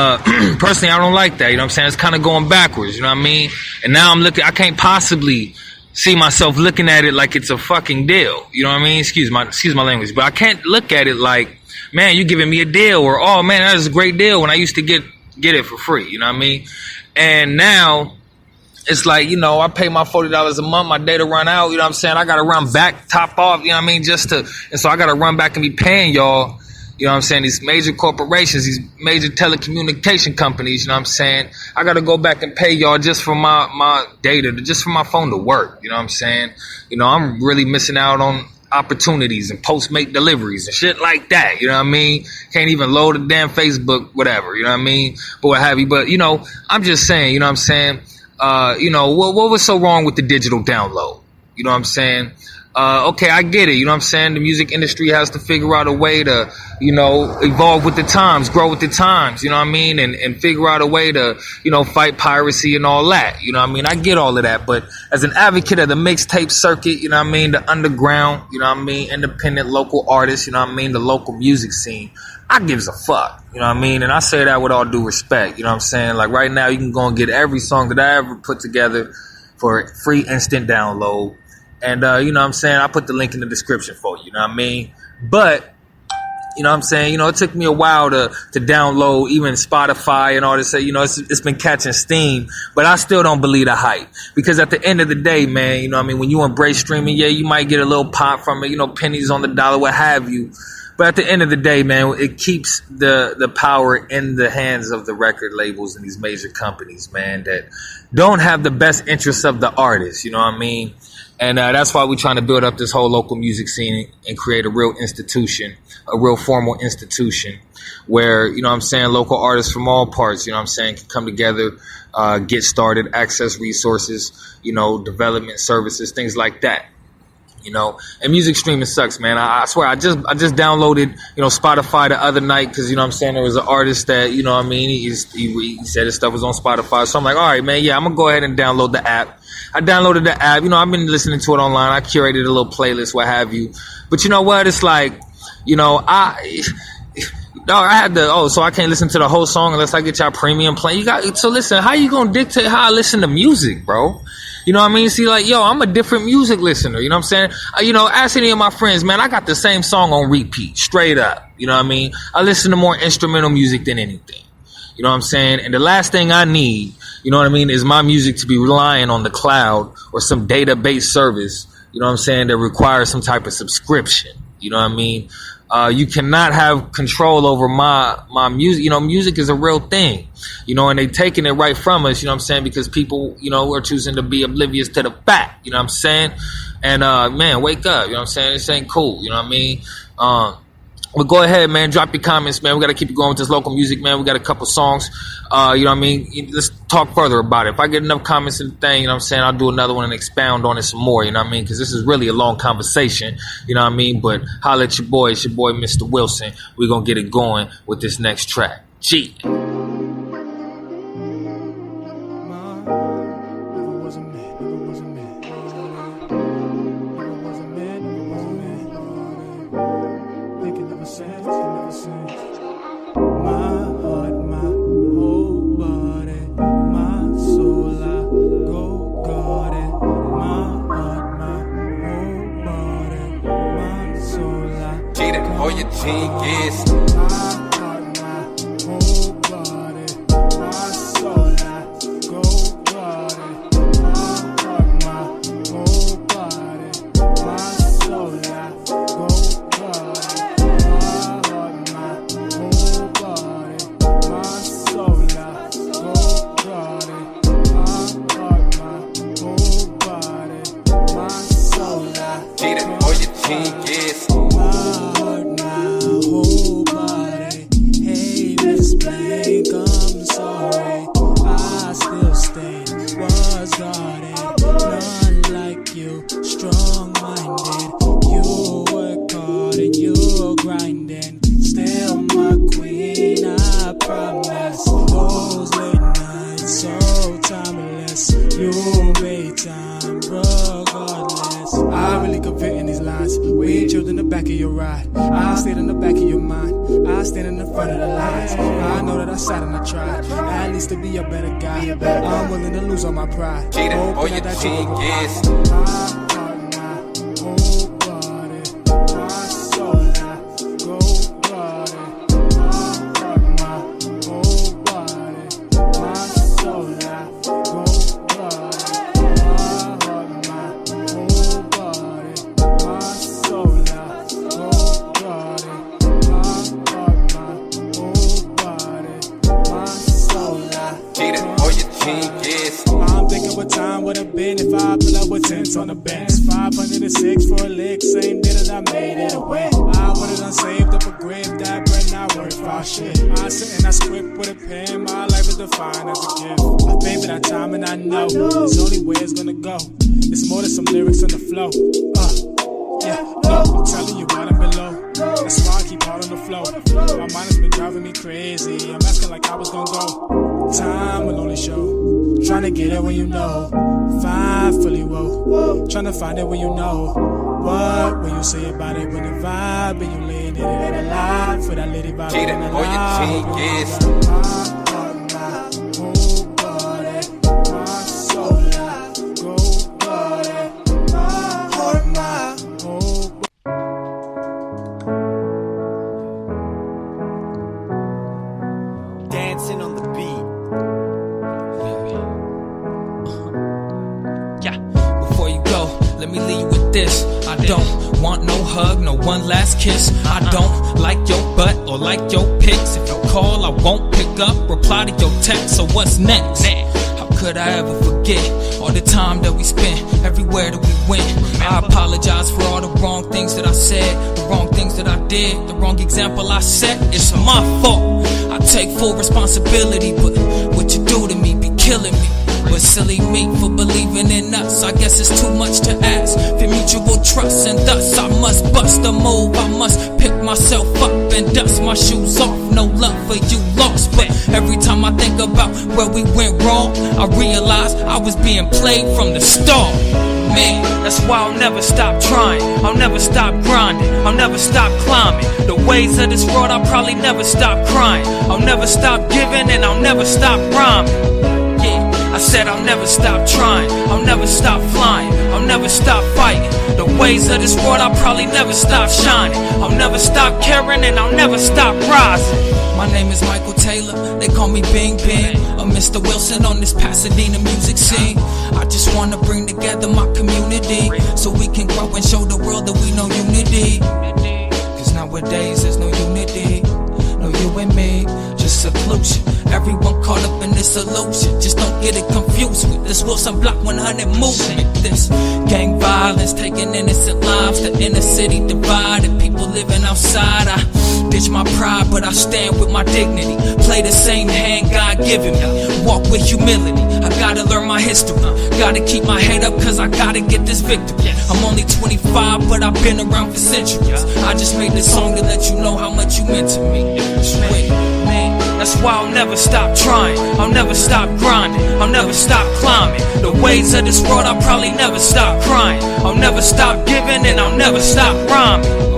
personally, I don't like that, you know what I'm saying? It's kind of going backwards, you know what I mean? And now I can't possibly see myself looking at it like it's a fucking deal, you know what I mean? Excuse my language, but I can't look at it like, man, you giving me a deal, or, oh man, that was a great deal when I used to get it for free, you know what I mean? And now it's like, I pay my $40 a month, my data run out, you know what I'm saying? I got to run back, top off, you know what I mean? And so I got to run back and be paying y'all, you know what I'm saying? These major corporations, these major telecommunication companies, you know what I'm saying? I got to go back and pay y'all just for my data, just for my phone to work, you know what I'm saying? I'm really missing out on opportunities and Postmate deliveries and shit like that, you know what I mean? Can't even load a damn Facebook, whatever, you know what I mean? But what have you, but I'm just saying, you know what I'm saying? What was so wrong with the digital download? You know what I'm saying? Okay, I get it, you know what I'm saying? The music industry has to figure out a way to, evolve with the times, grow with the times, you know what I mean? And figure out a way to, fight piracy and all that, you know what I mean? I get all of that, but as an advocate of the mixtape circuit, you know what I mean? The underground, you know what I mean? Independent local artists, you know what I mean? The local music scene, I gives a fuck, you know what I mean? And I say that with all due respect, you know what I'm saying? Like right now, you can go and get every song that I ever put together for free instant download. And, you know what I'm saying? I put the link in the description for you, you know what I mean? But, you know what I'm saying? It took me a while to download even Spotify and all this. It's been catching steam, but I still don't believe the hype. Because at the end of the day, man, you know what I mean? When you embrace streaming, yeah, you might get a little pop from it, pennies on the dollar, what have you. But at the end of the day, man, it keeps the power in the hands of the record labels and these major companies, man, that don't have the best interests of the artists, you know what I mean? And that's why we're trying to build up this whole local music scene and create a real institution, a real formal institution where, you know what I'm saying, local artists from all parts, you know what I'm saying, can come together, get started, access resources, development services, things like that. And music streaming sucks, man. I swear, I just downloaded, Spotify the other night because, you know what I'm saying, there was an artist that, you know what I mean, he said his stuff was on Spotify. So I'm like, all right, man, yeah, I'm going to go ahead and download the app. I downloaded the app. I've been listening to it online. I curated a little playlist, what have you. But you know what? It's like, so I can't listen to the whole song unless I get y'all premium plan. So listen, how you going to dictate how I listen to music, bro? You know what I mean? See, like, I'm a different music listener. You know what I'm saying? Ask any of my friends, man, I got the same song on repeat, straight up. You know what I mean? I listen to more instrumental music than anything. You know what I'm saying? And the last thing I need, you know what I mean, is my music to be relying on the cloud or some database service, you know what I'm saying, that requires some type of subscription. You know what I mean? You cannot have control over my music. Music is a real thing, and they taking it right from us, you know what I'm saying? Because people, are choosing to be oblivious to the fact, you know what I'm saying? And, man, wake up, you know what I'm saying? This ain't cool, you know what I mean? But go ahead, man. Drop your comments, man. We got to keep it going with this local music, man. We got a couple songs. You know what I mean? Let's talk further about it. If I get enough comments in the thing, you know what I'm saying, I'll do another one and expound on it some more, you know what I mean? Because this is really a long conversation, you know what I mean? But holla at your boy. It's your boy, Mr. Wilson. We're going to get it going with this next track. G. Find it when you know what will you say about it when the vibe and you laying it ain't alive for that lady vibe and alive. Dancing on the beat. Yeah, before you go, let me leave you with this. I don't want no hug, no one last kiss. I don't like your butt or like your pics. If you call, I won't pick up, reply to your text. So what's next? How could I ever forget all the time that we spent, everywhere that we went? I apologize for all the wrong things that I said, the wrong things that I did, the wrong example I set. It's my fault. I take full responsibility, but what you do to me be killing me. But silly me for believing in us, I guess it's too much to ask for mutual trust, and thus I must bust a move. I must pick myself up and dust my shoes off. No love for you lost, but every time I think about where we went wrong, I realize I was being played from the start. Man, that's why I'll never stop trying, I'll never stop grinding, I'll never stop climbing the ways of this world. I'll probably never stop crying, I'll never stop giving, and I'll never stop rhyming. I said I'll never stop trying, I'll never stop flying, I'll never stop fighting the ways of this world. I'll probably never stop shining, I'll never stop caring, and I'll never stop rising. My name is Michael Taylor, they call me Bing Bing, or Mr. Wilson on this Pasadena music scene. I just wanna bring together my community, so we can grow and show the world that we know unity. Cause nowadays there's no unity, no you and me, just seclusion. Everyone caught up in this illusion, just don't get it confused with this Wilson Block 100 movement. This gang violence taking innocent lives, the inner city divided, people living outside. package my pride, but I stand with my dignity. Play the same hand God given me. Walk with humility. I gotta learn my history. Gotta keep my head up, cause I gotta get this victory. I'm only 25, but I've been around for centuries. I just made this song to let you know how much you meant to me. Man, that's why I'll never stop trying. I'll never stop grinding. I'll never stop climbing. The ways of this world, I'll probably never stop crying. I'll never stop giving and I'll never stop rhyming.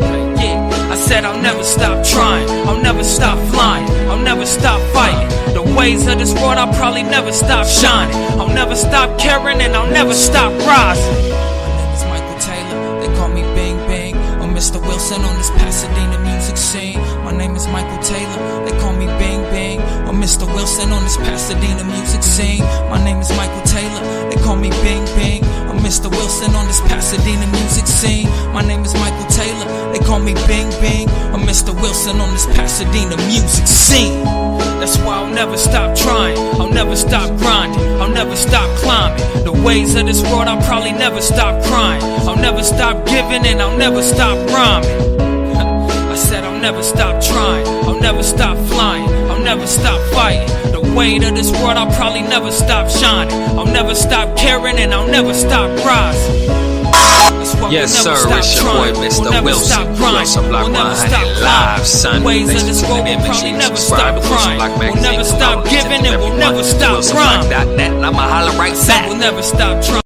I said I'll never stop trying. I'll never stop flying. I'll never stop fighting. The ways of this world, I'll probably never stop shining. I'll never stop caring and I'll never stop rising. My name is Michael Taylor. They call me Bing Bing. I'm Mr. Wilson on this Pasadena music scene. My name is Michael Taylor. They call me Bing Bing. I'm Mr. Wilson on this Pasadena music scene. My name is Michael Taylor. They call me Bing Bing. I'm Mr. Wilson on this Pasadena music scene. My name is Michael Taylor. They call me Bing Bing. I'm Mr. Wilson on this Pasadena music scene. That's why I'll never stop trying. I'll never stop grinding. I'll never stop climbing. The ways of this world, I'll probably never stop crying. I'll never stop giving and I'll never stop rhyming. I said I'll never stop trying. I'll never stop flying. I'll never stop fighting. The weight of this world, I'll probably never stop shining. I'll never stop caring and I'll never stop rising. Yes, sir, it's your boy, Mr. Wilson. Wilson Block 100 live, son. Ways of this world will probably never stop crying. We'll never stop giving and we'll never stop crying. I'ma holler right back. We'll never stop trying.